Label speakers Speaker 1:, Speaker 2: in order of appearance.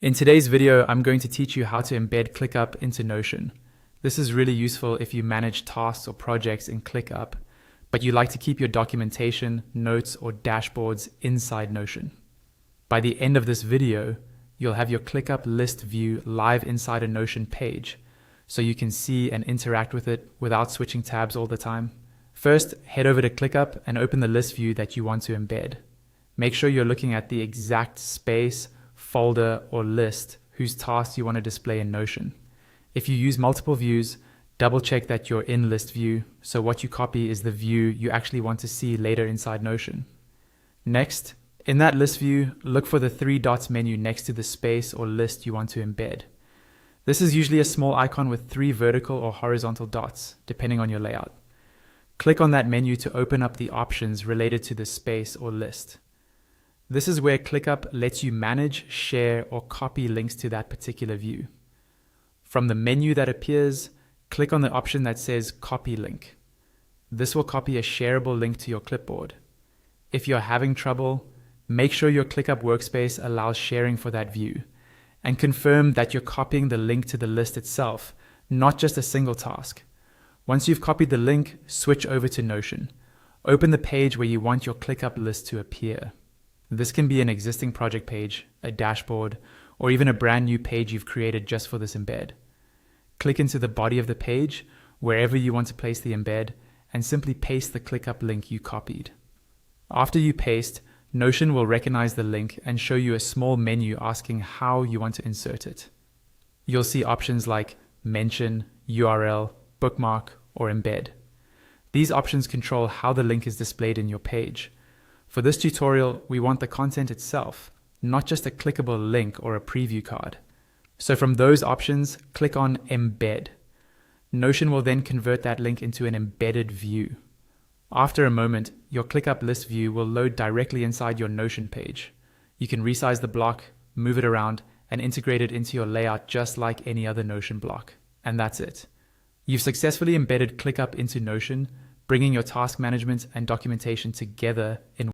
Speaker 1: In today's video, I'm going to teach you how to embed ClickUp into Notion. This is really useful if you manage tasks or projects in ClickUp, but you like to keep your documentation, notes, or dashboards inside Notion. By the end of this video, you'll have your ClickUp list view live inside a Notion page, so you can see and interact with it without switching tabs all the time. First, head over to ClickUp and open the list view that you want to embed. Make sure you're looking at the exact space, folder, or list whose tasks you want to display in Notion. If you use multiple views, double check that you're in list view, so what you copy is the view you actually want to see later inside Notion. Next, in that list view, look for the three dots menu next to the space or list you want to embed. This is usually a small icon with three vertical or horizontal dots, depending on your layout. Click on that menu to open up the options related to the space or list. This is where ClickUp lets you manage, share, or copy links to that particular view. From the menu that appears, click on the option that says Copy Link. This will copy a shareable link to your clipboard. If you're having trouble, make sure your ClickUp workspace allows sharing for that view, and confirm that you're copying the link to the list itself, not just a single task. Once you've copied the link, switch over to Notion. Open the page where you want your ClickUp list to appear. This can be an existing project page, a dashboard, or even a brand new page you've created just for this embed. Click into the body of the page, wherever you want to place the embed, and simply paste the ClickUp link you copied. After you paste, Notion will recognize the link and show you a small menu asking how you want to insert it. You'll see options like Mention, URL, Bookmark, or Embed. These options control how the link is displayed in your page. For this tutorial, we want the content itself, not just a clickable link or a preview card. So from those options, click on Embed. Notion will then convert that link into an embedded view. After a moment, your ClickUp list view will load directly inside your Notion page. You can resize the block, move it around, and integrate it into your layout just like any other Notion block. And that's it. You've successfully embedded ClickUp into Notion, bringing your task management and documentation together in